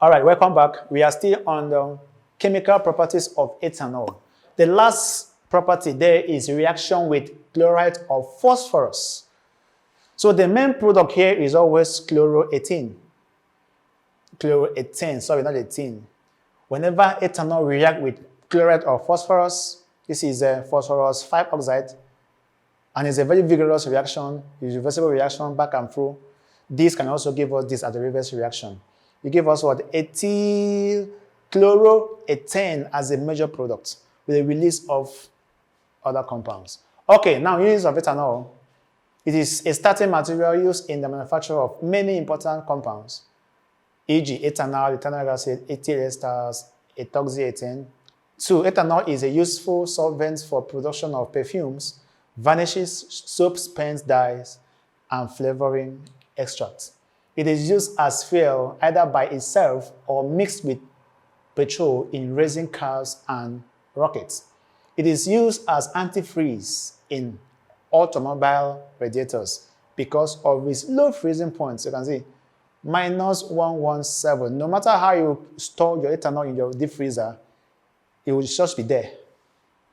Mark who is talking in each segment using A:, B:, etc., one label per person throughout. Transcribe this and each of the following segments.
A: All right, welcome back. We are still on the chemical properties of ethanol. The last property there is reaction with chloride of phosphorus. So the main product here is always chloroethane. Chloroethane, sorry, not ethene. Whenever ethanol reacts with chloride of phosphorus, this is a phosphorus 5 oxide, and it's a very vigorous reaction, irreversible reaction back and through. This can also give us this as a reverse reaction. You give us what? Ethyl chloroethane as a major product with a release of other compounds. Okay, now use of ethanol. It is a starting material used in the manufacture of many important compounds, e.g. ethanol, ethanoic acid, ethyl esters, ethoxyethane. 2. Ethanol is a useful solvent for production of perfumes, varnishes, soaps, paints, dyes, and flavoring extracts. It is used as fuel either by itself or mixed with petrol in racing cars and rockets. It is used as antifreeze in automobile radiators because of its low freezing point. You can see -117. No matter how you store your ethanol in your deep freezer, it will just be there.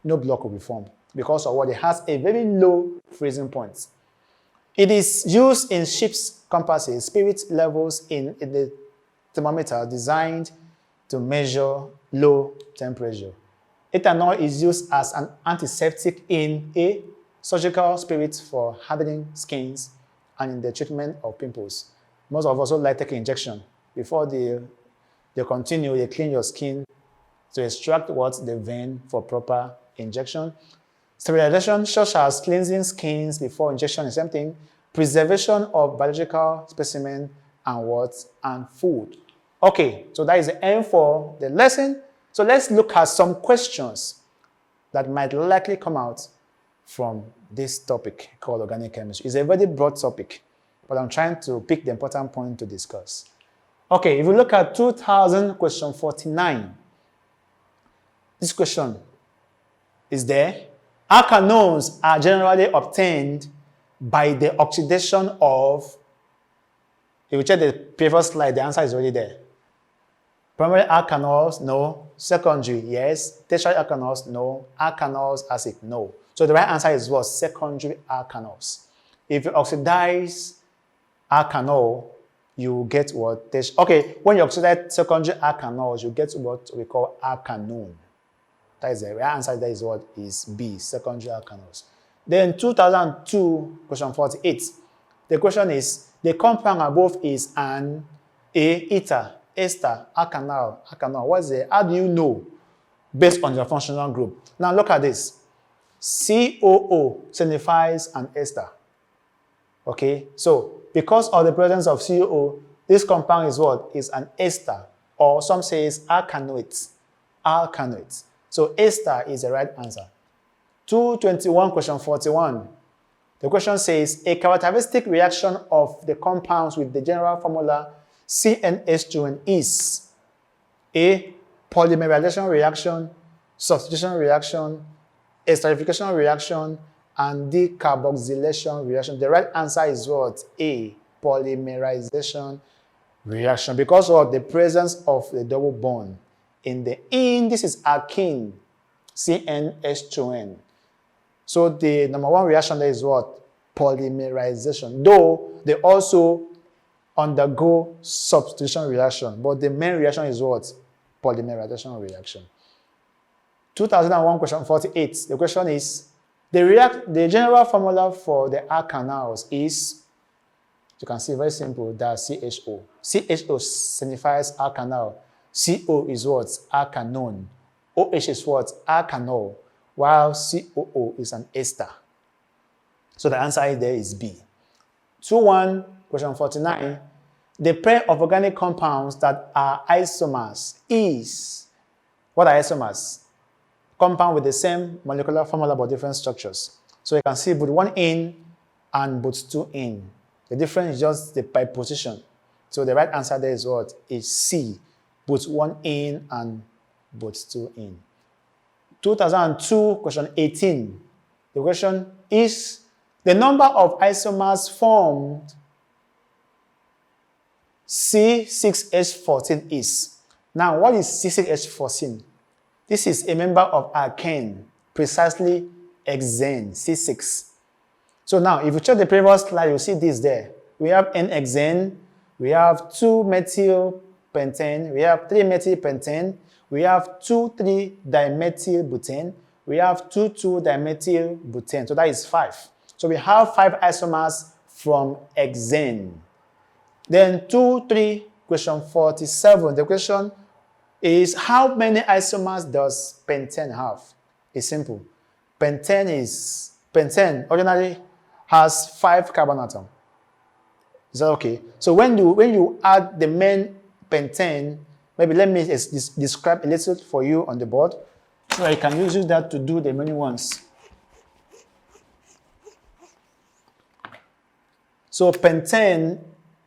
A: No block will be formed because of what? It has a very low freezing point. It is used in ships' compasses, spirit levels in the thermometer designed to measure low temperature. Ethanol is used as an antiseptic in a surgical spirit for hardening skins and in the treatment of pimples. Most of us like taking injection. Before they continue, they clean your skin to extract the vein for proper injection. Sterilization, such as cleansing skins before injection, is same thing. Preservation of biological specimen and food. Okay, so that is the end for the lesson. So let's look at some questions that might likely come out from this topic called organic chemistry. It's a very broad topic, but I'm trying to pick the important point to discuss. Okay, if you look at 2000 question 49, this question is there. Alkanones are generally obtained by the oxidation of, if you check the previous slide, the answer is already there. Primary alkanols, no. Secondary, yes. Tertiary alkanols, no. Alkanols acid, no. So the right answer is what? Secondary alkanols. If you oxidize alkanol, you get what? Okay, when you oxidize secondary alkanols, you get what we call alkanone. That is the right answer. That is what is B, secondary alkanols. Then 2002, question 48. The question is, the compound above is an ether, ester, alkanol, alkanol. What's it? How do you know? Based on your functional group. Now look at this. COO signifies an ester. Okay, so because of the presence of COO, this compound is what? Is an ester, or some say it's alkanoate. Alkanoate. So ester is the right answer. 221, question 41. The question says, a characteristic reaction of the compounds with the general formula CnH2n is A. Polymerization reaction, substitution reaction, esterification reaction, and decarboxylation reaction. The right answer is what? A. Polymerization reaction, because of the presence of the double bond in the this is alkene, CnH2n. So the number one reaction there is what? Polymerization. Though they also undergo substitution reaction, but the main reaction is what? Polymerization reaction. 2001, question 48. The question is, the general formula for the alkanals is, you can see very simple, that's CHO. CHO signifies alkanal. CO is what? Alkanone. OH is what? Alkanol. While COO is an ester. So the answer there is B. 21, question 49. The pair of organic compounds that are isomers is, what are isomers? Compound with the same molecular formula but different structures. So you can see both 1 in and both 2 in. The difference is just the by position. So the right answer there is what? Is C. Both 1 in and both 2 in. 2002, question 18. The question is, the number of isomers formed C6H14 is. Now, what is C6H14? This is a member of alkane, precisely hexane, C6. So now, if you check the previous slide, you'll see this there. We have N-hexane, we have 2-methyl-pentane, we have 3-methyl-pentane, we have 2,3-dimethyl-butane, we have 2,2-dimethyl-butane. So that is 5. So we have 5 isomers from hexane. Then 2-3, question 47. The question is, how many isomers does pentane have? It's simple. Pentane ordinarily has 5 carbon atoms. Is that okay? So when you add the main pentane, maybe let me describe a little for you on the board, so I can use that to do the many ones. So pentane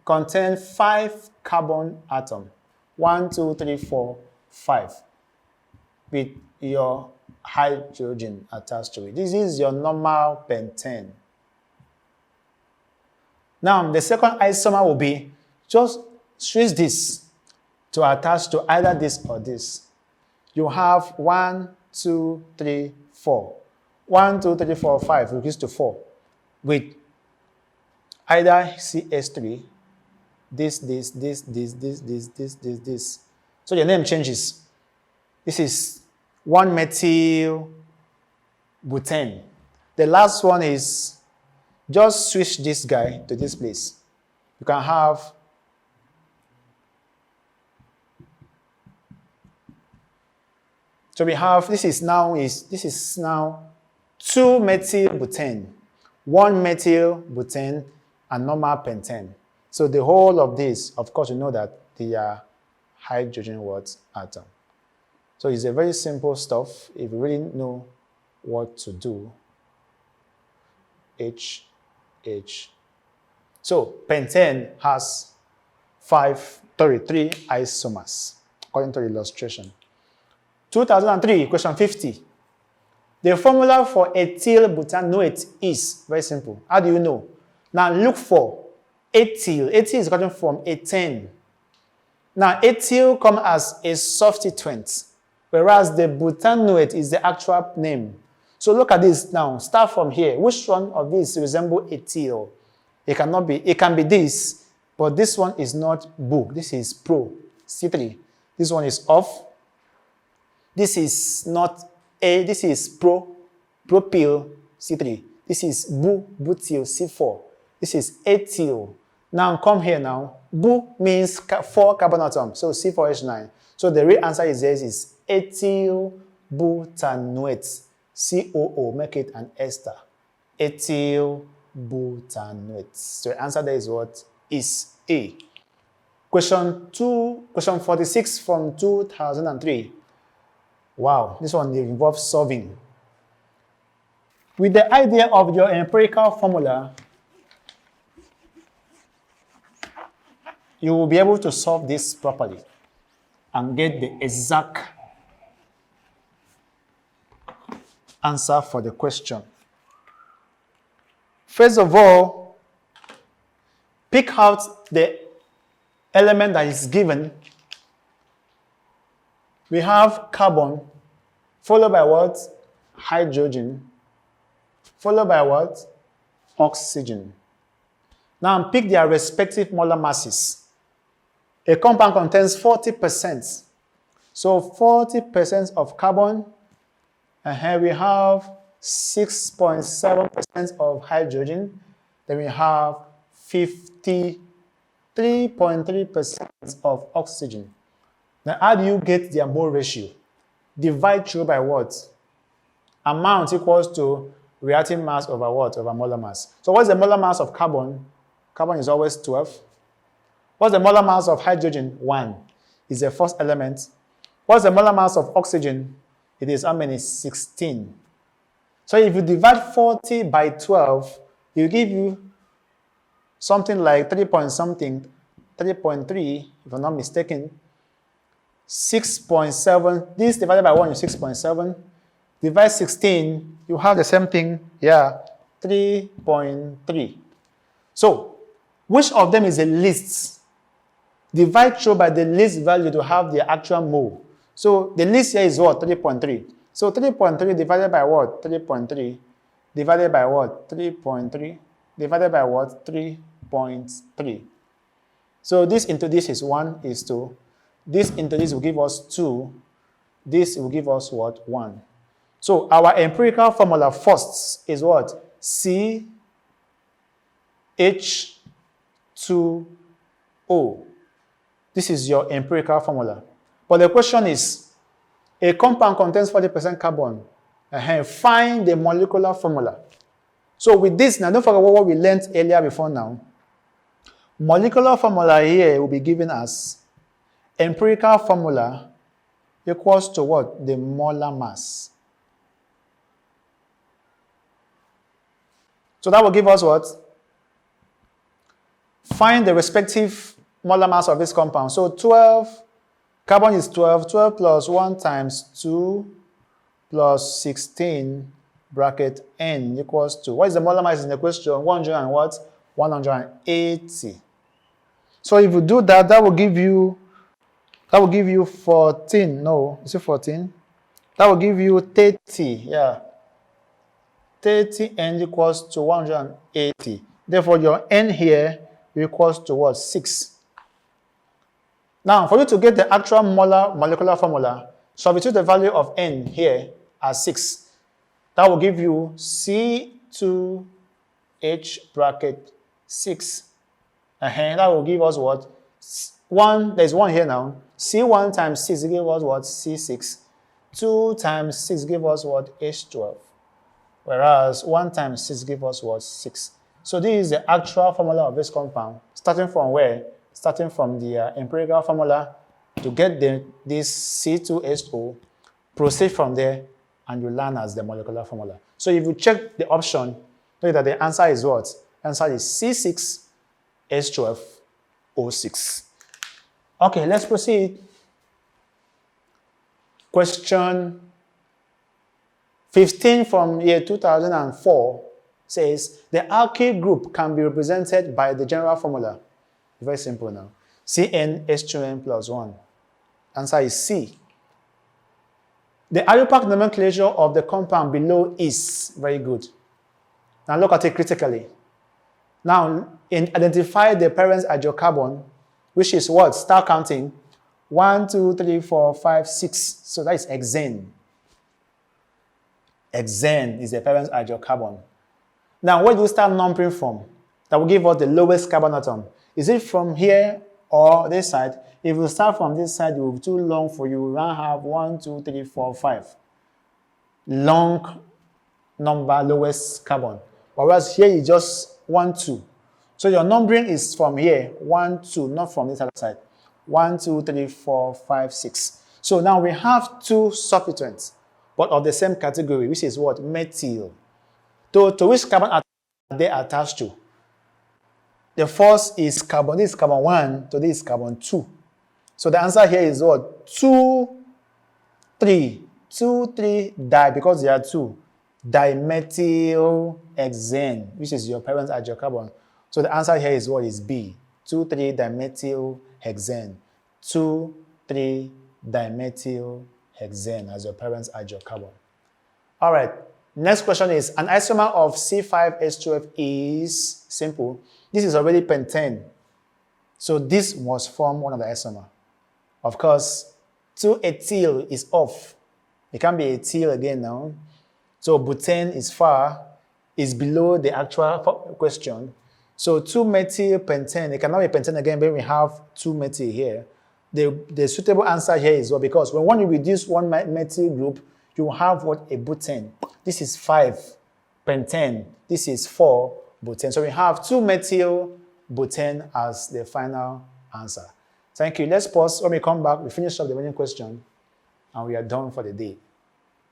A: contains 5 carbon atoms. 1, 2, 3, 4, 5. With your hydrogen attached to it. This is your normal pentane. Now, the second isomer will be, just switch this to attach to either this or this. You have 1, 2, 3, 4. 1, 2, 3, 4, 5, reduced to 4. With either CS3, this. So your name changes. This is 1-methyl-butane. The last one is, just switch this guy to this place. You can have so we have this is now 2-methyl-butane, 1-methyl-butane, and normal pentane. So the whole of this, of course, you know that they are hydrogen atom. So it's a very simple stuff if you really know what to do. H. So pentane has 33 isomers, according to the illustration. 2003, question 50. The formula for ethyl butanoate is very simple. How do you know? Now look for ethyl. Ethyl is gotten from ethane. Now ethyl comes as a substituent, whereas the butanoate is the actual name. So look at this now. Start from here. Which one of these resemble ethyl? It cannot be. It can be this, but this one is not bu. This is pro, C3. This one is off. This is not A. This is propyl, C3. This is butyl, C4. This is ethyl. Now come here now. Bu means 4 carbon atoms, so C4H9. So the real answer is this is ethyl butanoate. COO, make it an ester. Ethyl butanoate. So the answer there is what? Is A. Question 46 from 2003. Wow, this one involves solving. With the idea of your empirical formula, you will be able to solve this properly and get the exact answer for the question. First of all, pick out the element that is given. We have carbon, followed by what? Hydrogen, followed by what? Oxygen. Now pick their respective molar masses. A compound contains 40%. So 40% of carbon, and here we have 6.7% of hydrogen. Then we have 53.3% of oxygen. Now, how do you get their mole ratio? Divide through by what? Amount equals to reactive mass over what? Over molar mass. So what's the molar mass of carbon? Carbon is always 12. What's the molar mass of hydrogen? 1 is the first element. What's the molar mass of oxygen? It is how many? 16. So if you divide 40 by 12, it will give you something like 3.3, if I'm not mistaken. 6.7. This divided by 1 is 6.7. Divide 16, you have the same thing. Yeah, 3.3. So, which of them is the least? divide through by the least value to have the actual mole. So the least here is what? 3.3. So 3.3 divided by what? 3.3 divided by what? 3.3 divided by what? 3.3. So this into this is 1 is 2. This into this will give us 2. This will give us what? 1. So our empirical formula first is what? CH2O. This is your empirical formula. But the question is, a compound contains 40% carbon. Find the molecular formula. So with this, now don't forget what we learned earlier before now. Molecular formula here will be given as empirical formula equals to what? The molar mass. So that will give us what? Find the respective molar mass of this compound. So 12, carbon is 12. 12 plus 1 times 2 plus 16 bracket n equals to, what is the molar mass in the question? 100 and what? 180. So if you do that, that will give you 14. No, is it 14? That will give you 30. Yeah. 30 n equals to 180. Therefore, your n here equals to what? 6. Now, for you to get the actual molecular formula, substitute the value of n here as 6. That will give you C2H bracket 6. And that will give us what? 1, there's 1 here now. C1 times 6 give us what? C6. 2 times 6 give us what? H12. Whereas 1 times 6 give us what? 6. So this is the actual formula of this compound. Starting from where? Starting from the empirical formula to get this C2H2O, proceed from there, and you learn as the molecular formula. So if you check the option, know that the answer is what? The answer is C6H12O6. Okay, let's proceed. Question 15 from year 2004 says, the alkyl group can be represented by the general formula. Very simple now. CnH2n plus 1. Answer is C. The IUPAC nomenclature of the compound below is very good. Now look at it critically. Now, identify the parent hydrocarbon, which is what? Start counting. 1, 2, 3, 4, 5, 6. So that is hexane. Hexane is the parent hydrocarbon. Now, where do you start numbering from? That will give us the lowest carbon atom. Is it from here or this side? If you start from this side, it will be too long for you. You now have 1, 2, 3, 4, 5. Long number, lowest carbon. Whereas here is just 1, 2. So your numbering is from here, 1, 2, not from this other side. 1, 2, 3, 4, 5, 6. So now we have 2 substituents, but of the same category, which is what? Methyl. To which carbon are they attached to? The first is carbon. This is carbon 1, to this is carbon 2. So the answer here is what? 2, 3. 2, 3, di, because there are 2. Dimethyl hexane, which is your parent hydrocarbon. So the answer here is what? Is B. 2, 3 dimethyl hexane. 2, 3 dimethyl hexane as your parent hydrocarbon. All right. Next question is, an isomer of C5H12 is simple. This is already pentane. So this must form one of the isomer. Of course, 2-ethyl is off. It can't be ethyl again now. So butane is below the actual question. So 2-methyl pentane, it cannot be pentane again when we have 2-methyl here. The suitable answer here is what? Because when you reduce one methyl group, you have what? A butane. This is 5-pentane. This is 4-butane. So we have 2-methyl butane as the final answer. Thank you. Let's pause. When we come back, we finish up the remaining question, and we are done for the day.